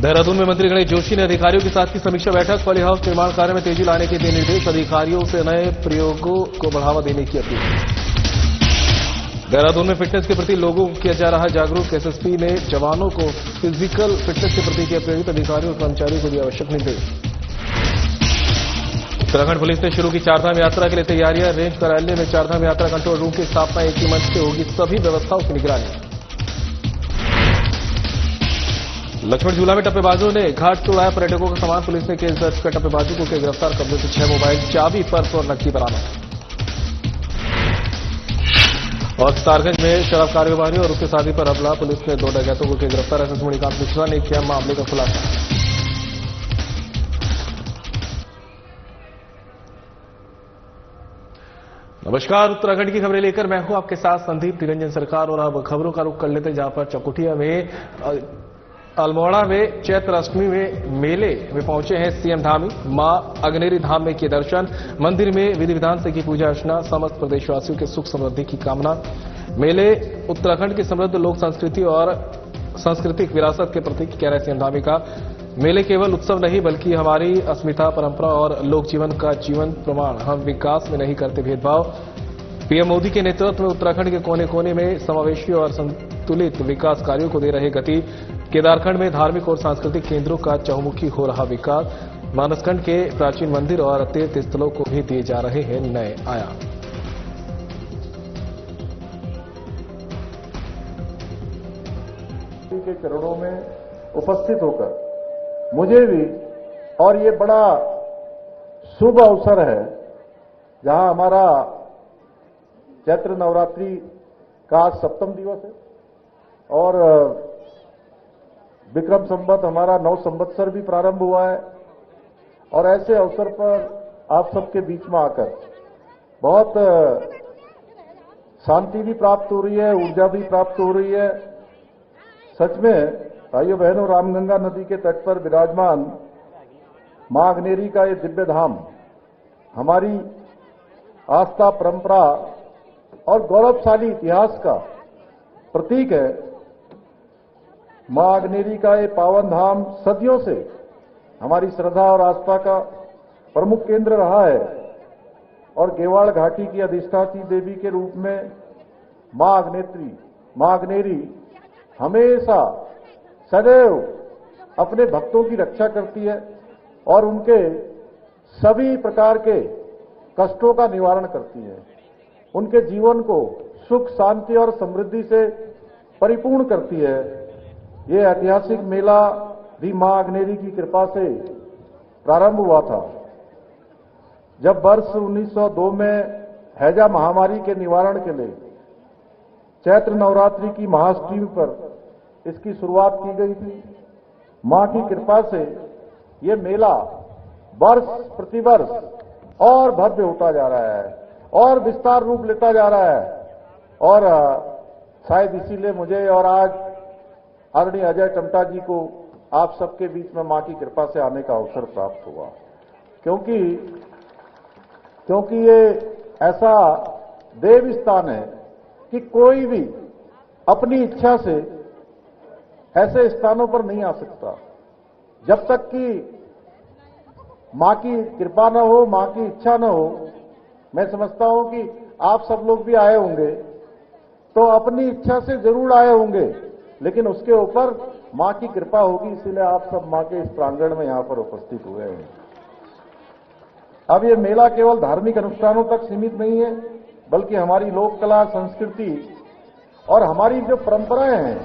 देहरादून में मंत्री गणेश जोशी ने अधिकारियों के साथ की समीक्षा बैठक। पॉली हाउस निर्माण कार्य में तेजी लाने के दिए निर्देश। अधिकारियों से नए प्रयोगों को बढ़ावा देने की अपील। देहरादून में फिटनेस के प्रति लोगों को किया जा रहा जागरूक। एसएसपी ने जवानों को फिजिकल फिटनेस के प्रति किया प्रेरित। अधिकारियों और कर्मचारियों को दिया आवश्यक निर्देश। उत्तराखंड पुलिस ने शुरू की चारधाम यात्रा के लिए तैयारियां। रेंज कार्यालय में चारधाम यात्रा कंट्रोल रूम की स्थापना। एक ही मंच से होगी सभी व्यवस्थाओं की निगरानी। लक्ष्मण झूला में टप्पेबाजों ने घाट तोड़ाया पर्यटकों का सामान। पुलिस ने केस दर्ज कर टप्पेबाजों को किया गिरफ्तार। कब्जे से 6 मोबाइल, चाबी, पर्स और नकदी बरामद। और सितारगंज में शराब कारोबारी और उसके साथी पर हमला। पुलिस ने 2 डकैतों को किया गिरफ्तार। एसएसपी मणिकांत मिश्रा ने किया मामले का खुलासा। नमस्कार, उत्तराखंड की खबरें लेकर मैं हूं आपके साथ संदीप निरंजन सरकार। और अब खबरों का रुख कर लेते हैं, जहां पर चकुटिया में अल्मोड़ा में चैत्र अष्टमी में मेले में पहुंचे हैं सीएम धामी। मां अग्नेरी धाम में किए दर्शन। मंदिर में विधि विधान से की पूजा अर्चना। समस्त प्रदेशवासियों के सुख समृद्धि की कामना। मेले उत्तराखंड की समृद्ध लोक संस्कृति और सांस्कृतिक विरासत के प्रतीक, कह रहे सीएम धामी का। मेले केवल उत्सव नहीं बल्कि हमारी अस्मिता, परंपरा और लोक जीवन का जीवन प्रमाण। हम विकास में नहीं करते भेदभाव। पीएम मोदी के नेतृत्व में उत्तराखंड के कोने कोने में समावेशी और संतुलित विकास कार्यों को दे रहे गति। केदारखंड में धार्मिक और सांस्कृतिक केंद्रों का चहुमुखी हो रहा विकास। मानसखंड के प्राचीन मंदिर और तीर्थ स्थलों को भी दिए जा रहे हैं नए आयाम। के चरणों में उपस्थित होकर मुझे भी, और ये बड़ा शुभ अवसर है जहां हमारा चैत्र नवरात्रि का 7वां दिवस है और विक्रम संवत हमारा 9 संवत्सर भी प्रारंभ हुआ है। और ऐसे अवसर पर आप सबके बीच में आकर बहुत शांति भी प्राप्त हो रही है, ऊर्जा भी प्राप्त हो रही है। सच में भाइयों बहनों, रामगंगा नदी के तट पर विराजमान मां अग्नेरी का ये दिव्य धाम हमारी आस्था, परंपरा और गौरवशाली इतिहास का प्रतीक है। मां अग्नेरी का ये पावन धाम सदियों से हमारी श्रद्धा और आस्था का प्रमुख केंद्र रहा है और गेवाड़ घाटी की अधिष्ठात्री देवी के रूप में मां अग्नेरी हमेशा सदैव अपने भक्तों की रक्षा करती है और उनके सभी प्रकार के कष्टों का निवारण करती है। उनके जीवन को सुख, शांति और समृद्धि से परिपूर्ण करती है। ये ऐतिहासिक मेला भी मां अग्नेरी की कृपा से प्रारंभ हुआ था। जब वर्ष 1902 में हैजा महामारी के निवारण के लिए चैत्र नवरात्रि की महाअष्टमी पर इसकी शुरुआत की गई थी। मां की कृपा से ये मेला वर्ष प्रतिवर्ष और भव्य होता जा रहा है और विस्तार रूप लेता जा रहा है। और शायद इसीलिए मुझे और आज आदरणीय अजय टमटा जी को आप सबके बीच में मां की कृपा से आने का अवसर प्राप्त हुआ, क्योंकि ये ऐसा देव स्थान है कि कोई भी अपनी इच्छा से ऐसे स्थानों पर नहीं आ सकता। जब तक कि मां की कृपा न हो, मां की इच्छा न हो। मैं समझता हूं कि आप सब लोग भी आए होंगे तो अपनी इच्छा से जरूर आए होंगे, लेकिन उसके ऊपर मां की कृपा होगी, इसीलिए आप सब मां के इस प्रांगण में यहां पर उपस्थित हुए हैं। अब ये मेला केवल धार्मिक अनुष्ठानों तक सीमित नहीं है, बल्कि हमारी लोक कला, संस्कृति और हमारी जो परंपराएं हैं।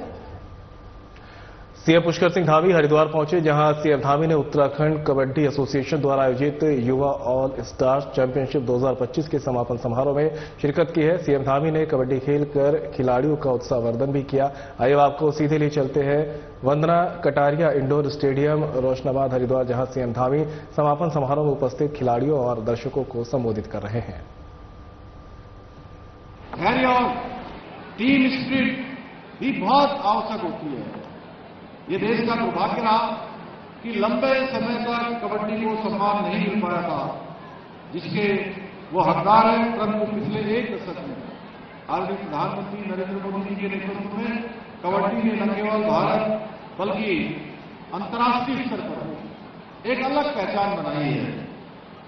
सीएम पुष्कर सिंह धामी हरिद्वार पहुंचे, जहां सीएम धामी ने उत्तराखंड कबड्डी एसोसिएशन द्वारा आयोजित युवा ऑल स्टार चैंपियनशिप 2025 के समापन समारोह में शिरकत की है। सीएम धामी ने कबड्डी खेलकर खिलाड़ियों का उत्साहवर्धन भी किया। आइए आपको सीधे ले चलते हैं वंदना कटारिया इंडोर स्टेडियम रोशनाबाद हरिद्वार, जहां सीएम धामी समापन समारोह में उपस्थित खिलाड़ियों और दर्शकों को संबोधित कर रहे हैं। धैर्य और टीम स्पिरिट भी बहुत आवश्यक होती है। ये देश का दुर्भाग्य रहा कि लंबे समय तक कबड्डी को सम्मान नहीं मिल पाया था, जिसके वो हकदार हैं। परंतु पिछले 1 दशक में आदरणीय प्रधानमंत्री नरेंद्र मोदी जी के नेतृत्व में कबड्डी ने न केवल भारत बल्कि अंतर्राष्ट्रीय स्तर पर एक अलग पहचान बनाई है।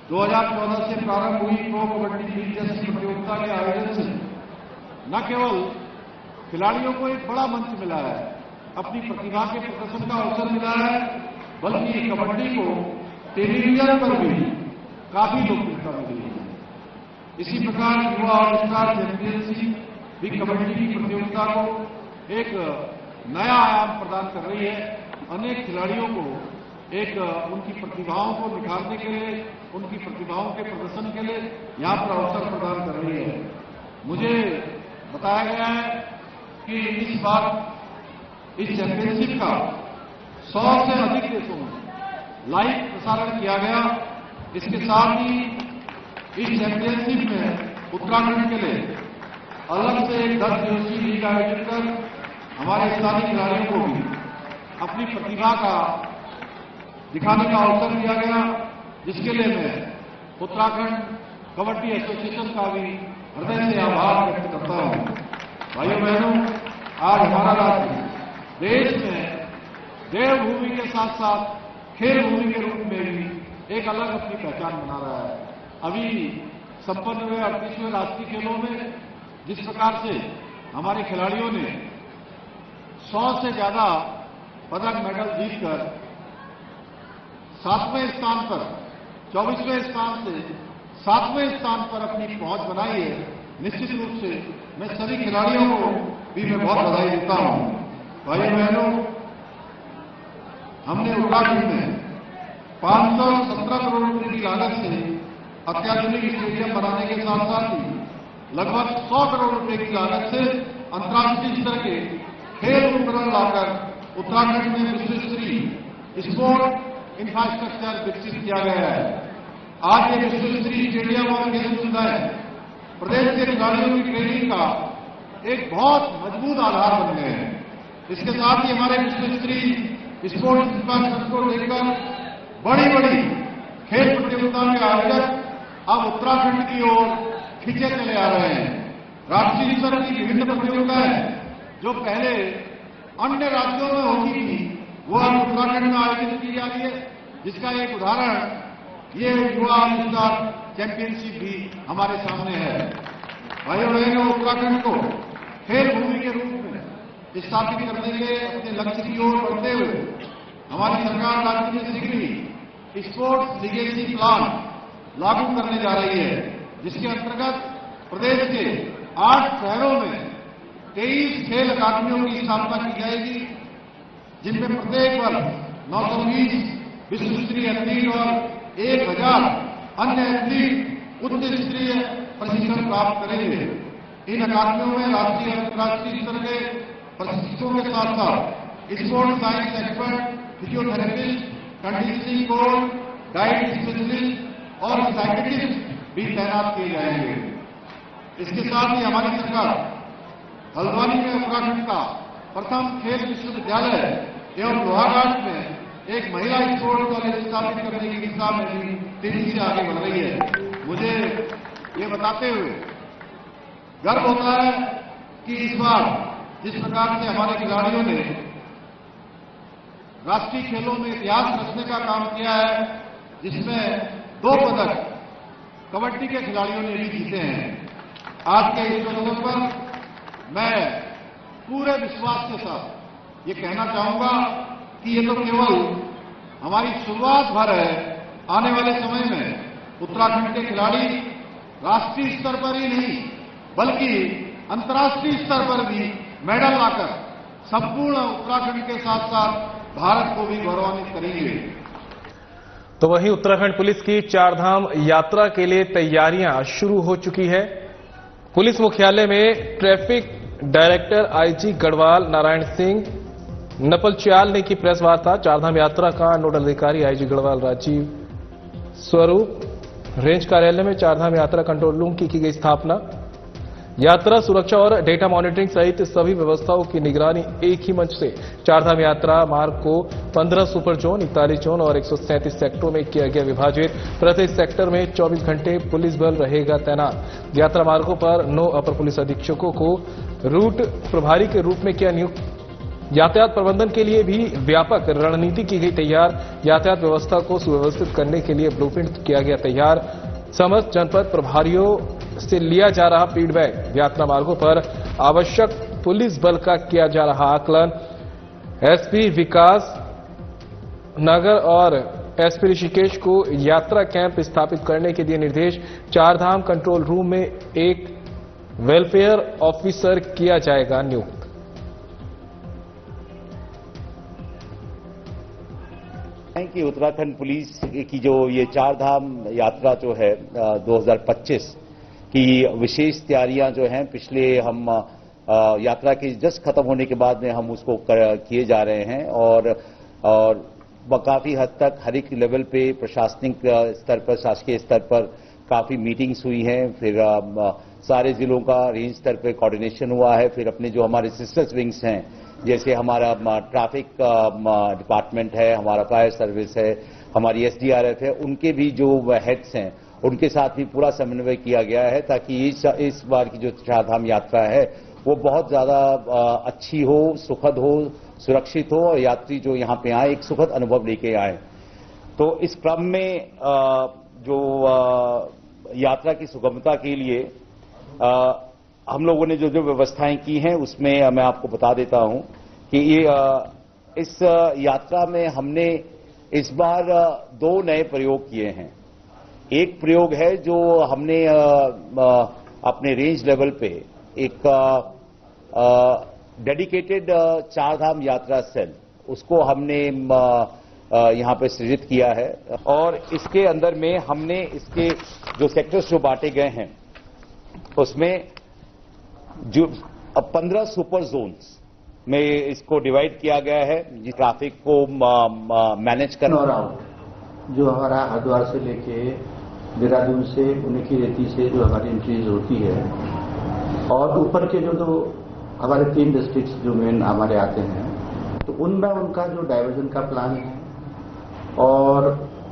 2014 से प्रारंभ हुई प्रो कबड्डी लीग जैसी प्रतियोगिता के आयोजन से न केवल खिलाड़ियों को एक बड़ा मंच मिला है, अपनी प्रतिभा के प्रदर्शन का अवसर मिला है, बल्कि कबड्डी को टेलीविजन पर भी काफी लोकप्रियता मिली है। इसी प्रकार युवा और स्टार चैंपियनशिप भी कबड्डी की प्रतियोगिता को एक नया आयाम प्रदान कर रही है। अनेक खिलाड़ियों को एक उनकी प्रतिभाओं को निखारने के लिए, उनकी प्रतिभाओं के प्रदर्शन के लिए यहां पर अवसर प्रदान कर रही है। मुझे बताया गया है कि इस बार इस चैंपियनशिप का 100 से अधिक देशों में लाइव प्रसारण किया गया। इसके साथ ही इस चैंपियनशिप में उत्तराखंड के लिए अलग से एक 10 दिवसीय लीग आयोजित कर हमारे स्थानीय खिलाड़ियों को भी अपनी प्रतिभा का दिखाने का अवसर दिया गया, जिसके लिए मैं उत्तराखंड कबड्डी एसोसिएशन का भी हृदय से आभार व्यक्त करता हूं। भाइयों बहनों, आज हमारा राज्य देश में देवभूमि के साथ साथ खेल भूमि के रूप में भी एक अलग अपनी पहचान बना रहा है। अभी संपन्न हुए 38वें राष्ट्रीय खेलों में जिस प्रकार से हमारे खिलाड़ियों ने 100 से ज्यादा पदक मेडल जीतकर 7वें स्थान पर, 24वें स्थान से 7वें स्थान पर अपनी पहुंच बनाई है, निश्चित रूप से मैं सभी खिलाड़ियों को भी मैं बहुत बधाई देता हूं। भाइयों बहनों, हमने उत्तराखंड में 517 करोड़ रुपए की लागत से अत्याधुनिक स्टेडियम बनाने के साथ साथ ही लगभग 100 करोड़ रुपए की लागत से अंतर्राष्ट्रीय स्तर के खेल उपकरण लाकर उत्तराखंड में विश्व स्तरीय स्पोर्ट इंफ्रास्ट्रक्चर विकसित किया गया है। आज ये विश्व स्तरीय स्टेडियम और खेल सुविधाएं प्रदेश के खिलाड़ियों की ट्रेनिंग का एक बहुत मजबूत आधार बन गए हैं। इसके साथ ही हमारे विश्व स्तरीय स्पोर्ट्स इंफ्रास्ट्रक्चर को लेकर बड़ी बड़ी खेल प्रतियोगिताओं के आयोजक अब उत्तराखंड की ओर खींचे चले आ रहे हैं। राष्ट्रीय स्तर की विभिन्न प्रतियोगिताएं जो पहले अन्य राज्यों में होती थी, वो अब उत्तराखंड में आयोजित की जा रही है, जिसका एक उदाहरण ये युवा स्टार चैंपियनशिप भी हमारे सामने है। भाइयों बहनों, उत्तराखंड को खेल भूमि के रूप में स्थापित करने के अपने लक्ष्य की ओर बढ़ते हुए हमारी सरकार राज्य में शीघ्र ही स्पोर्ट्स लीगेसी प्लान लागू करने जा रही है, जिसके अंतर्गत प्रदेश के 8 शहरों में 23 खेल अकादमियों की स्थापना की जाएगी, जिनमें प्रत्येक वर्ष 920 विश्व स्तरीय एथलीट और 1000 अन्य एथलीट उच्च स्तरीय प्रशिक्षण प्राप्त करेंगे। इन अकादमियों में राष्ट्रीय और अंतर्राष्ट्रीय स्तर के प्रशिक्षकों के साथ साथ sports science expert, physiotherapist, conditioning coach, diet specialist और साइकिट्रिस्ट भी तैनात किए जाएंगे। इसके साथ ही हमारी सरकार हल्द्वानी में उत्तराखंड का प्रथम खेल विश्वविद्यालय एवं लोहाघाट में एक महिला स्पोर्ट्स कॉलेज स्थापित करने की दिशा में भी तेजी से आगे बढ़ रही है। मुझे ये बताते हुए गर्व होता है कि इस बार जिस प्रकार से हमारे खिलाड़ियों ने राष्ट्रीय खेलों में इतिहास रचने का काम किया है, जिसमें 2 पदक कबड्डी के खिलाड़ियों ने भी जीते हैं। आज के इस अवसर पर मैं पूरे विश्वास के साथ ये कहना चाहूंगा कि ये तो केवल हमारी शुरुआत भर है। आने वाले समय में उत्तराखंड के खिलाड़ी राष्ट्रीय स्तर पर ही नहीं बल्कि अंतर्राष्ट्रीय स्तर पर भी मेडल लाकर संपूर्ण उत्तराखंड के साथ साथ भारत को भी गौरवान्वित करेंगे। तो वहीं उत्तराखंड पुलिस की चारधाम यात्रा के लिए तैयारियां शुरू हो चुकी है। पुलिस मुख्यालय में traffic director IG Garhwal Narayan Singh Napalchyal ने की प्रेस वार्ता। चारधाम यात्रा का नोडल अधिकारी आईजी गढ़वाल राजीव स्वरूप रेंज कार्यालय में चारधाम यात्रा कंट्रोल रूम की गई स्थापना। यात्रा सुरक्षा और डेटा मॉनिटरिंग सहित सभी व्यवस्थाओं की निगरानी एक ही मंच से। चारधाम यात्रा मार्ग को 15 सुपर जोन, 41 जोन और 137 सेक्टरों में किया गया विभाजित। प्रत्येक सेक्टर में 24 घंटे पुलिस बल रहेगा तैनात। यात्रा मार्गों पर 9 अपर पुलिस अधीक्षकों को रूट प्रभारी के रूप में किया नियुक्त। यातायात प्रबंधन के लिए भी व्यापक रणनीति की गई तैयार। यातायात व्यवस्था को सुव्यवस्थित करने के लिए ब्लूप्रिंट किया गया तैयार। समस्त जनपद प्रभारियों से लिया जा रहा फीडबैक। यात्रा मार्गों पर आवश्यक पुलिस बल का किया जा रहा आकलन। एसपी विकास नगर और एसपी ऋषिकेश को यात्रा कैंप स्थापित करने के दिए निर्देश। चारधाम कंट्रोल रूम में एक वेलफेयर ऑफिसर किया जाएगा नियुक्त। कि उत्तराखंड पुलिस की जो ये चारधाम यात्रा जो है 2025 की विशेष तैयारियां जो हैं पिछले हम यात्रा के जस्ट खत्म होने के बाद में हम उसको किए जा रहे हैं और काफी हद तक हर एक लेवल पे प्रशासनिक स्तर पर शासकीय स्तर पर काफी मीटिंग्स हुई हैं। फिर सारे जिलों का रेंज स्तर पर कोऑर्डिनेशन हुआ है। फिर अपने जो हमारे सिस्टर्स विंग्स हैं जैसे हमारा ट्रैफिक डिपार्टमेंट है, हमारा फायर सर्विस है, हमारी एसडीआरएफ है, उनके भी जो हेड्स हैं उनके साथ भी पूरा समन्वय किया गया है ताकि इस बार की जो चारधाम यात्रा है वो बहुत ज्यादा अच्छी हो, सुखद हो, सुरक्षित हो और यात्री जो यहां पे आए एक सुखद अनुभव लेके आए। तो इस क्रम में जो यात्रा की सुगमता के लिए हम लोगों ने जो व्यवस्थाएं की हैं उसमें मैं आपको बता देता हूं कि इस यात्रा में हमने इस बार 2 नए प्रयोग किए हैं। एक प्रयोग है जो हमने अपने रेंज लेवल पे एक डेडिकेटेड चारधाम यात्रा सेल उसको हमने यहां पे सृजित किया है और इसके अंदर में हमने इसके जो सेक्टर्स जो बांटे गए हैं उसमें जो 15 सुपर जोन्स में इसको डिवाइड किया गया है ट्रैफिक को मैनेज करना। और आउट जो हमारा हरिद्वार से लेके देहरादून से उनकी रेती से जो हमारी एंट्रीज होती है और ऊपर के जो हमारे 3 डिस्ट्रिक्ट्स जो मेन हमारे आते हैं तो उनमें उनका जो डाइवर्जन का प्लान है और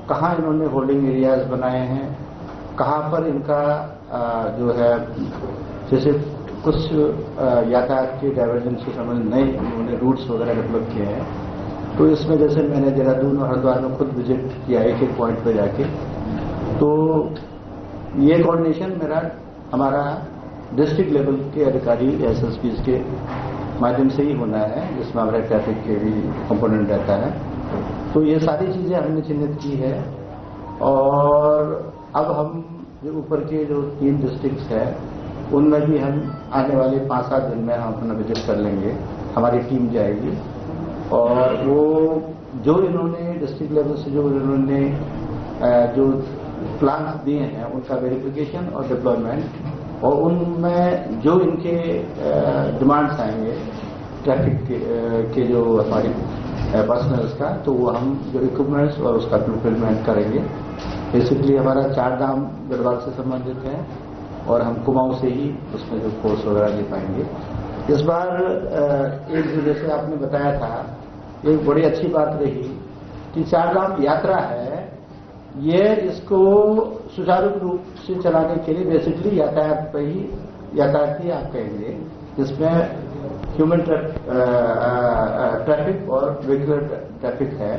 कहाँ इन्होंने होल्डिंग एरियाज बनाए हैं, कहाँ पर इनका जो है जैसे कुछ यातायात के डाइवर्जन से संबंधित नए उन्होंने रूट्स वगैरह डेवलप किए हैं। तो इसमें जैसे मैंने देहरादून और हरिद्वार में खुद विजिट किया एक पॉइंट पर जाके, तो ये कोऑर्डिनेशन मेरा हमारा डिस्ट्रिक्ट लेवल के अधिकारी एसएसपीज के माध्यम से ही होना है जिसमें हमारे ट्रैफिक के भी कंपोनेंट रहता है। तो ये सारी चीजें हमने चिन्हित की है और अब हम जो ऊपर के जो 3 डिस्ट्रिक्ट्स है उनमें भी हम आने वाले 5-7 दिन में हम अपना विजिट कर लेंगे। हमारी टीम जाएगी और वो जो इन्होंने डिस्ट्रिक्ट लेवल से जो इन्होंने जो प्लान दिए हैं उनका वेरिफिकेशन और डिप्लॉयमेंट और उनमें जो इनके डिमांड्स आएंगे ट्रैफिक के जो हमारी पर्सनल्स का, तो वो हम जो इक्विपमेंट्स और उसका फुलफिलमेंट करेंगे। बेसिकली हमारा चारधाम गढ़वाल से संबंधित है और हम कुमाऊं से ही उसमें जो कोर्स वगैरह दे पाएंगे। इस बार एक जैसे आपने बताया था एक बड़ी अच्छी बात रही कि चारधाम यात्रा है, ये इसको सुचारू रूप से चलाने के लिए बेसिकली यातायात पर ही यातायात ही आप कहेंगे जिसमें ह्यूमन ट्रैफिक और व्हीकलर ट्रैफिक है।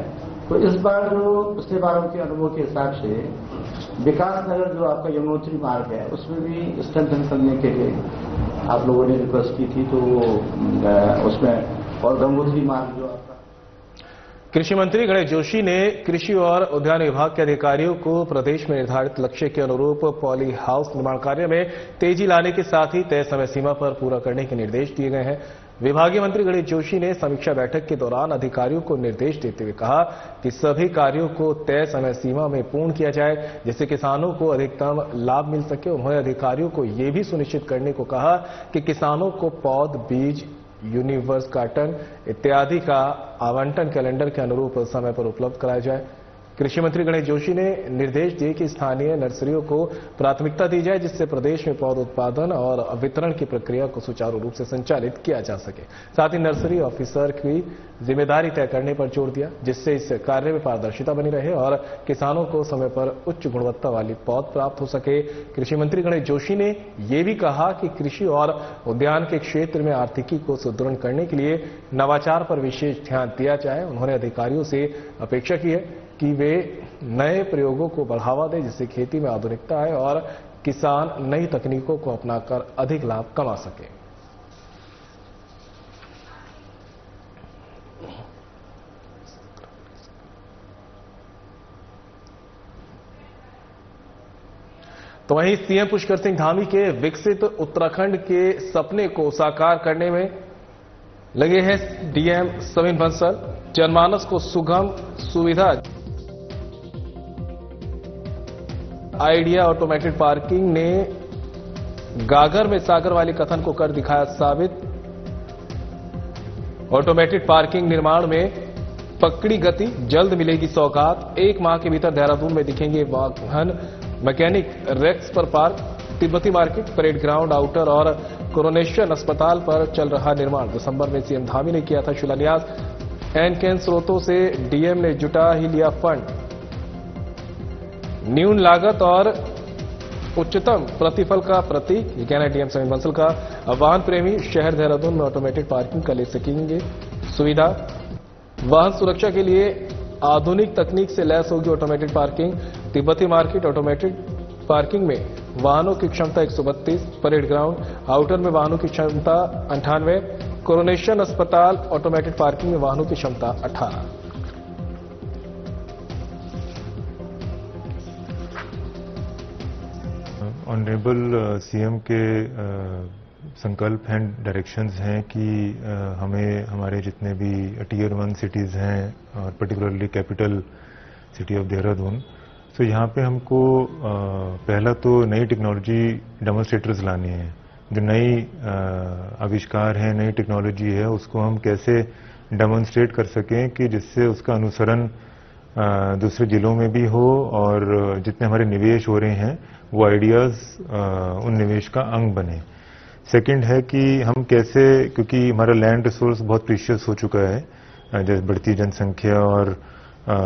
तो इस बार जो पिछले बारों के अनुभव के हिसाब से विकास नगर जो आपका यमुनोत्री मार्ग है उसमें भी स्ट्रेंथन करने के लिए आप लोगों ने रिक्वेस्ट की थी, तो उसमें और गंगोत्री मार्ग जो आपका। कृषि मंत्री गणेश जोशी ने कृषि और उद्यान विभाग के अधिकारियों को प्रदेश में निर्धारित लक्ष्य के अनुरूप पॉली हाउस निर्माण कार्य में तेजी लाने के साथ ही तय समय सीमा पर पूरा करने के निर्देश दिए गए हैं। विभागीय मंत्री गणेश जोशी ने समीक्षा बैठक के दौरान अधिकारियों को निर्देश देते हुए कहा कि सभी कार्यों को तय समय सीमा में पूर्ण किया जाए जिससे किसानों को अधिकतम लाभ मिल सके। उन्होंने अधिकारियों को यह भी सुनिश्चित करने को कहा कि किसानों को पौध, बीज, यूनिवर्स कार्टन इत्यादि का आवंटन कैलेंडर के अनुरूप समय पर उपलब्ध कराया जाए। कृषि मंत्री गणेश जोशी ने निर्देश दिए कि स्थानीय नर्सरियों को प्राथमिकता दी जाए, जिससे प्रदेश में पौध उत्पादन और वितरण की प्रक्रिया को सुचारू रूप से संचालित किया जा सके। साथ ही नर्सरी ऑफिसर की जिम्मेदारी तय करने पर जोर दिया, जिससे इस कार्य में पारदर्शिता बनी रहे और किसानों को समय पर उच्च गुणवत्ता वाली पौध प्राप्त हो सके। कृषि मंत्री गणेश जोशी ने यह भी कहा कि कृषि और उद्यान के क्षेत्र में आर्थिकी को सुदृढ़ करने के लिए नवाचार पर विशेष ध्यान दिया जाए। उन्होंने अधिकारियों से अपेक्षा की है कि वे नए प्रयोगों को बढ़ावा दें, जिससे खेती में आधुनिकता आए और किसान नई तकनीकों को अपनाकर अधिक लाभ कमा सके। तो वहीं सीएम पुष्कर सिंह धामी के विकसित उत्तराखंड के सपने को साकार करने में लगे हैं डीएम सविन बंसल। जनमानस को सुगम सुविधा आइडिया ऑटोमेटेड पार्किंग ने गागर में सागर वाली कथन को कर दिखाया साबित। ऑटोमेटेड पार्किंग निर्माण में पकड़ी गति, जल्द मिलेगी सौगात। 1 माह के भीतर देहरादून में दिखेंगे वाहन मैकेनिक रेक्स पर पार्क। तिब्बती मार्केट, परेड ग्राउंड आउटर और कोरोनेशन अस्पताल पर चल रहा निर्माण। दिसंबर में सीएम धामी ने किया था शिलान्यास। एनकेन स्रोतों से डीएम ने जुटा ही लिया फंड। न्यून लागत और उच्चतम प्रतिफल का प्रतीक, ये कहना है डीएम सविन बंसल का। वाहन प्रेमी शहर देहरादून में ऑटोमेटेड पार्किंग का ले सकेंगे सुविधा। वाहन सुरक्षा के लिए आधुनिक तकनीक से लैस होगी ऑटोमेटेड पार्किंग। तिब्बती मार्केट ऑटोमेटेड पार्किंग में वाहनों की क्षमता 132, परेड ग्राउंड आउटर में वाहनों की क्षमता 98, कोरोनेशन अस्पताल ऑटोमेटेड पार्किंग में वाहनों की क्षमता 18। ऑनरेबल सीएम के संकल्प हैं, डायरेक्शंस हैं कि हमें हमारे जितने भी टियर 1 सिटीज़ हैं और particularly capital city of Dehradun, तो यहाँ पे हमको पहला तो नई टेक्नोलॉजी डेमोन्स्ट्रेटर्स लाने हैं। जो नई आविष्कार है, नई टेक्नोलॉजी है, उसको हम कैसे डेमोन्स्ट्रेट कर सकें कि जिससे उसका अनुसरण दूसरे जिलों में भी हो और जितने हमारे निवेश हो रहे हैं वो आइडियाज़ उन निवेश का अंग बने। सेकंड है कि हम कैसे, क्योंकि हमारा लैंड रिसोर्स बहुत प्रीशियस हो चुका है, जैसे बढ़ती जनसंख्या और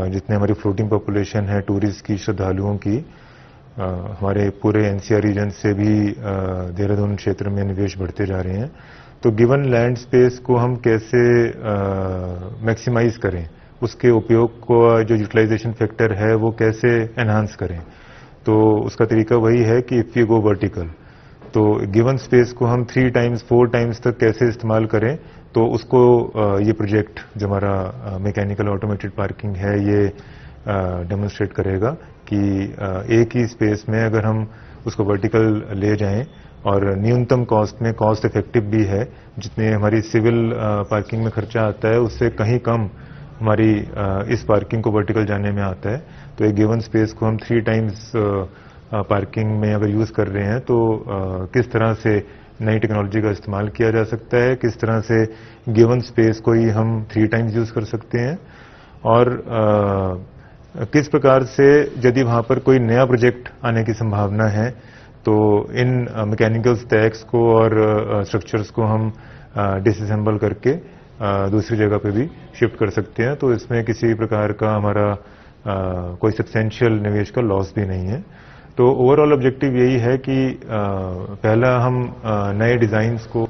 जितने हमारी फ्लोटिंग पॉपुलेशन है टूरिस्ट की, श्रद्धालुओं की, हमारे पूरे एनसीआर रीजन से भी देहरादून क्षेत्र में निवेश बढ़ते जा रहे हैं। तो गिवन लैंड स्पेस को हम कैसे मैक्सिमाइज करें, उसके उपयोग को, जो यूटिलाइजेशन फैक्टर है वो कैसे एनहांस करें। तो उसका तरीका वही है कि इफ यू गो वर्टिकल, तो गिवन स्पेस को हम 3 टाइम्स 4 टाइम्स तक कैसे इस्तेमाल करें। तो उसको ये प्रोजेक्ट जो हमारा मैकेनिकल ऑटोमेटेड पार्किंग है ये डेमोन्स्ट्रेट करेगा कि एक ही स्पेस में अगर हम उसको वर्टिकल ले जाएं और न्यूनतम कॉस्ट में, कॉस्ट इफेक्टिव भी है, जितने हमारी सिविल पार्किंग में खर्चा आता है उससे कहीं कम हमारी इस पार्किंग को वर्टिकल जाने में आता है। तो एक गिवन स्पेस को हम 3 टाइम्स पार्किंग में अगर यूज कर रहे हैं तो किस तरह से नई टेक्नोलॉजी का इस्तेमाल किया जा सकता है, किस तरह से गिवन स्पेस को ही हम 3 टाइम्स यूज कर सकते हैं, और किस प्रकार से यदि वहां पर कोई नया प्रोजेक्ट आने की संभावना है तो इन मैकेनिकल स्टैक्स को और स्ट्रक्चर्स को हम डिसअसेंबल करके दूसरी जगह पे भी शिफ्ट कर सकते हैं। तो इसमें किसी प्रकार का हमारा कोई सब्सटेंशियल निवेश का लॉस भी नहीं है। तो ओवरऑल ऑब्जेक्टिव यही है कि पहला हम नए डिजाइन्स को।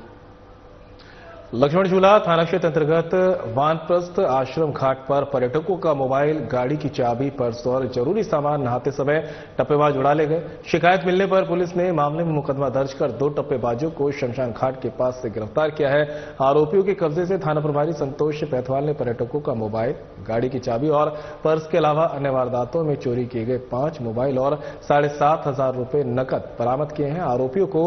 लक्ष्मण झूला थाना क्षेत्र अंतर्गत वानप्रस्थ आश्रम घाट पर पर्यटकों का मोबाइल, गाड़ी की चाबी, पर्स और जरूरी सामान नहाते समय टप्पेबाज उड़ा ले गए। शिकायत मिलने पर पुलिस ने मामले में मुकदमा दर्ज कर 2 टप्पेबाजों को शमशान घाट के पास से गिरफ्तार किया है। आरोपियों के कब्जे से थाना प्रभारी संतोष पैथवाल ने पर्यटकों का मोबाइल, गाड़ी की चाबी और पर्स के अलावा अन्य वारदातों में चोरी किए गए 5 मोबाइल और 7,500 रुपए नकद बरामद किए हैं। आरोपियों को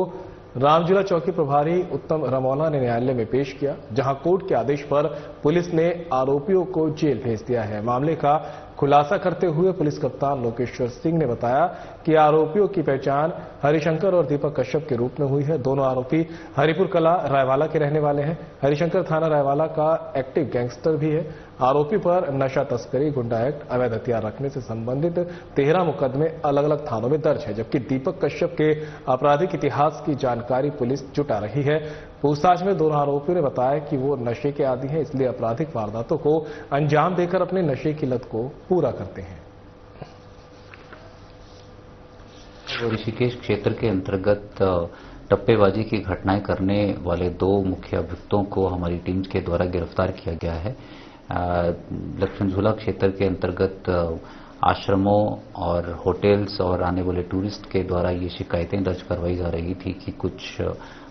रामझूला चौकी प्रभारी उत्तम रमौला ने न्यायालय में पेश किया, जहां कोर्ट के आदेश पर पुलिस ने आरोपियों को जेल भेज दिया है। मामले का खुलासा करते हुए पुलिस कप्तान लोकेश्वर सिंह ने बताया कि आरोपियों की पहचान हरिशंकर और दीपक कश्यप के रूप में हुई है। दोनों आरोपी हरिपुर कला रायवाला के रहने वाले हैं। हरिशंकर थाना रायवाला का एक्टिव गैंगस्टर भी है। आरोपी पर नशा तस्करी, गुंडा एक्ट, अवैध हथियार रखने से संबंधित 13 मुकदमे अलग अलग थानों में दर्ज है, जबकि दीपक कश्यप के आपराधिक इतिहास की जानकारी पुलिस जुटा रही है। पूछताछ में दोनों आरोपियों ने बताया कि वो नशे के आदी हैं, इसलिए आपराधिक वारदातों को अंजाम देकर अपने नशे की लत को पूरा करते हैं। ऋषिकेश क्षेत्र के अंतर्गत टप्पेबाजी की घटनाएं करने वाले 2 मुख्य अभियुक्तों को हमारी टीम के द्वारा गिरफ्तार किया गया है। लक्ष्मण झूला क्षेत्र के अंतर्गत आश्रमों और होटल्स और आने वाले टूरिस्ट के द्वारा ये शिकायतें दर्ज करवाई जा रही थी कि कुछ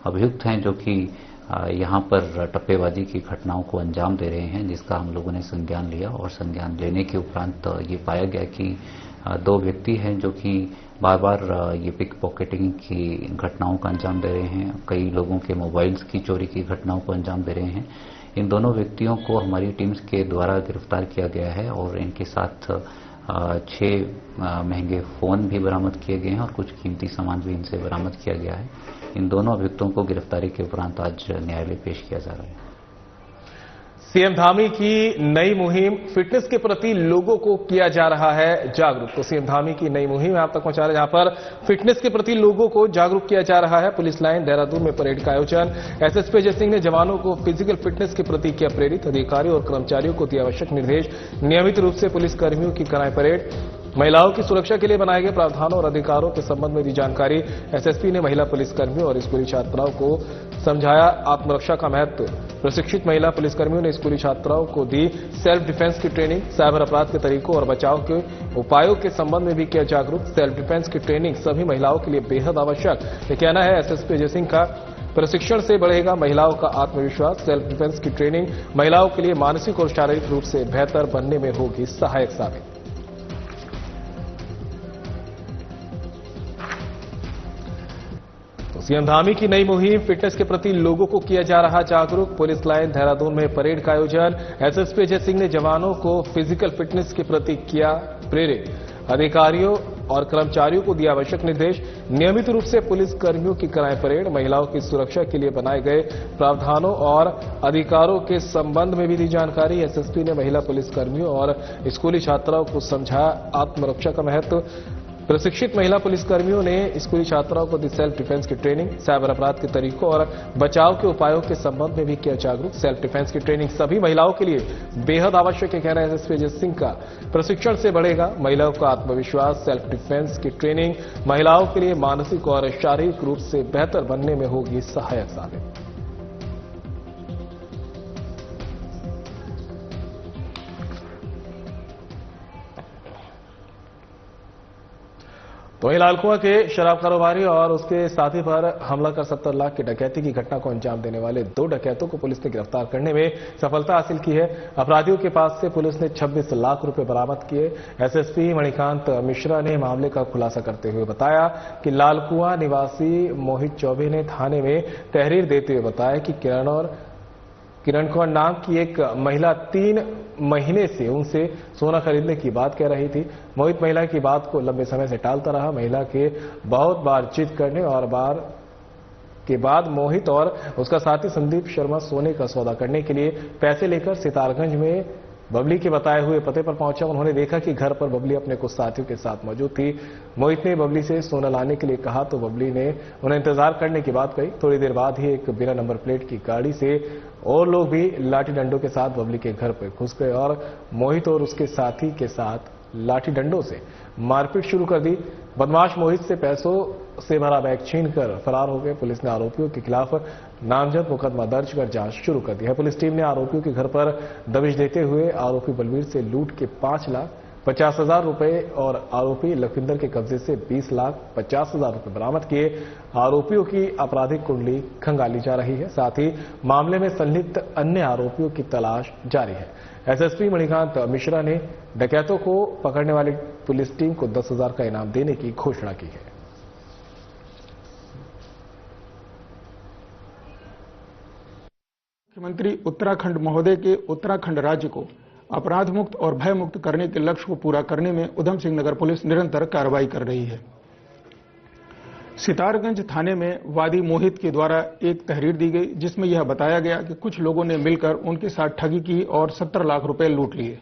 अभियुक्त हैं जो कि यहाँ पर टप्पेबाजी की घटनाओं को अंजाम दे रहे हैं, जिसका हम लोगों ने संज्ञान लिया और संज्ञान लेने के उपरांत ये पाया गया कि 2 व्यक्ति हैं जो कि बार बार ये पिक पॉकेटिंग की घटनाओं का अंजाम दे रहे हैं, कई लोगों के मोबाइल्स की चोरी की घटनाओं को अंजाम दे रहे हैं। इन दोनों व्यक्तियों को हमारी टीम्स के द्वारा गिरफ्तार किया गया है और इनके साथ 6 महंगे फोन भी बरामद किए गए हैं और कुछ कीमती सामान भी इनसे बरामद किया गया है। इन दोनों अभियुक्तों को गिरफ्तारी के उपरांत आज न्यायालय पेश किया जा रहा है। सीएम धामी की नई मुहिम, फिटनेस के प्रति लोगों को किया जा रहा है जागरूक। तो सीएम धामी की नई मुहिम आप तक पहुंचा रहे हैं, जहां पर फिटनेस के प्रति लोगों को जागरूक किया जा रहा है। पुलिस लाइन देहरादून में परेड का आयोजन। एसएसपी अजय सिंह ने जवानों को फिजिकल फिटनेस के प्रति किया प्रेरित। अधिकारियों और कर्मचारियों को दिया आवश्यक निर्देश। नियमित रूप से पुलिस कर्मियों की कराएं परेड। महिलाओं की सुरक्षा के लिए बनाए गए प्रावधानों और अधिकारों के संबंध में दी जानकारी। एसएसपी ने महिला पुलिसकर्मियों और स्कूली छात्राओं को समझाया आत्मरक्षा का महत्व। प्रशिक्षित महिला पुलिसकर्मियों ने स्कूली छात्राओं को दी सेल्फ डिफेंस की ट्रेनिंग। साइबर अपराध के तरीकों और बचाव के उपायों के संबंध में भी किया जागरूक। सेल्फ डिफेंस की ट्रेनिंग सभी महिलाओं के लिए बेहद आवश्यक, ये कहना है एसएसपी अजय सिंह का। प्रशिक्षण से बढ़ेगा महिलाओं का आत्मविश्वास। सेल्फ डिफेंस की ट्रेनिंग महिलाओं के लिए मानसिक और शारीरिक रूप से बेहतर बनने में होगी सहायक साबित। सीएम धामी की नई मुहिम, फिटनेस के प्रति लोगों को किया जा रहा जागरूक। पुलिस लाइन देहरादून में परेड का आयोजन। एसएसपी अजय सिंह ने जवानों को फिजिकल फिटनेस के प्रति किया प्रेरित। अधिकारियों और कर्मचारियों को दिया आवश्यक निर्देश। नियमित रूप से पुलिस कर्मियों की कराएं परेड। महिलाओं की सुरक्षा के लिए बनाए गए प्रावधानों और अधिकारों के संबंध में भी दी जानकारी। एसएसपी ने महिला पुलिसकर्मियों और स्कूली छात्राओं को समझाया आत्मरक्षा का महत्व। प्रशिक्षित महिला पुलिसकर्मियों ने स्कूली छात्राओं को दी सेल्फ डिफेंस की ट्रेनिंग। साइबर अपराध के तरीकों और बचाव के उपायों के संबंध में भी किया जागरूक। सेल्फ डिफेंस की ट्रेनिंग सभी महिलाओं के लिए बेहद आवश्यक है, कहना है एसएसपी अजय सिंह का। प्रशिक्षण से बढ़ेगा महिलाओं का आत्मविश्वास। सेल्फ डिफेंस की ट्रेनिंग महिलाओं के लिए मानसिक और शारीरिक रूप से बेहतर बनने में होगी सहायक साबित। तो वहीं लालकुआं के शराब कारोबारी और उसके साथी पर हमला कर 70 लाख की डकैती की घटना को अंजाम देने वाले 2 डकैतों को पुलिस ने गिरफ्तार करने में सफलता हासिल की है। अपराधियों के पास से पुलिस ने 26 लाख रुपए बरामद किए। एसएसपी मणिकांत मिश्रा ने मामले का खुलासा करते हुए बताया कि लालकुआं निवासी मोहित चौबे ने थाने में तहरीर देते हुए बताया कि किरण कौर नाम की एक महिला 3 महीने से उनसे सोना खरीदने की बात कह रही थी। मोहित महिला की बात को लंबे समय से टालता रहा। महिला के बहुत बार जिद करने और बार के बाद मोहित और उसका साथी संदीप शर्मा सोने का सौदा करने के लिए पैसे लेकर सितारगंज में बबली के बताए हुए पते पर पहुंचा। उन्होंने देखा कि घर पर बबली अपने कुछ साथियों के साथ मौजूद थी। मोहित ने बबली से सोना लाने के लिए कहा तो बबली ने उन्हें इंतजार करने की बात कही। थोड़ी देर बाद ही एक बिना नंबर प्लेट की गाड़ी से और लोग भी लाठी डंडों के साथ बबली के घर पर घुस गए और मोहित और उसके साथी के साथ लाठी डंडों से मारपीट शुरू कर दी। बदमाश मोहित से पैसों से भरा बैग छीनकर फरार हो गए। पुलिस ने आरोपियों के खिलाफ नामजद मुकदमा दर्ज कर जांच शुरू कर दी है। पुलिस टीम ने आरोपियों के घर पर दबिश देते हुए आरोपी बलवीर से लूट के 5,50,000 रुपए और आरोपी लखविंदर के कब्जे से 20,50,000 रुपए बरामद किए। आरोपियों की आपराधिक कुंडली खंगाली जा रही है। साथ ही मामले में संलिप्त अन्य आरोपियों की तलाश जारी है। एसएसपी मणिकांत मिश्रा ने डकैतों को पकड़ने वाली पुलिस टीम को 10,000 का इनाम देने की घोषणा की है। मुख्यमंत्री उत्तराखंड महोदय के उत्तराखंड राज्य को अपराध मुक्त और भय मुक्त करने के लक्ष्य को पूरा करने में उधम सिंह नगर पुलिस निरंतर कार्रवाई कर रही है। सितारगंज थाने में वादी मोहित के द्वारा एक तहरीर दी गई, जिसमें यह बताया गया कि कुछ लोगों ने मिलकर उनके साथ ठगी की और 70 लाख रुपए लूट लिए।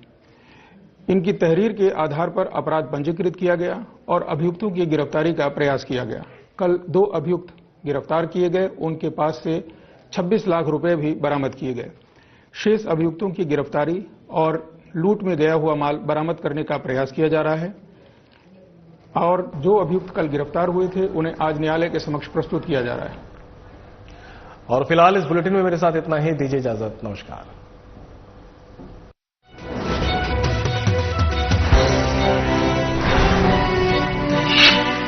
इनकी तहरीर के आधार पर अपराध पंजीकृत किया गया और अभियुक्तों की गिरफ्तारी का प्रयास किया गया। कल 2 अभियुक्त गिरफ्तार किए गए, उनके पास से 26 लाख रुपए भी बरामद किए गए। शेष अभियुक्तों की गिरफ्तारी और लूट में गया हुआ माल बरामद करने का प्रयास किया जा रहा है और जो अभियुक्त कल गिरफ्तार हुए थे उन्हें आज न्यायालय के समक्ष प्रस्तुत किया जा रहा है। और फिलहाल इस बुलेटिन में मेरे साथ इतना ही। दीजिए इजाजत। नमस्कार।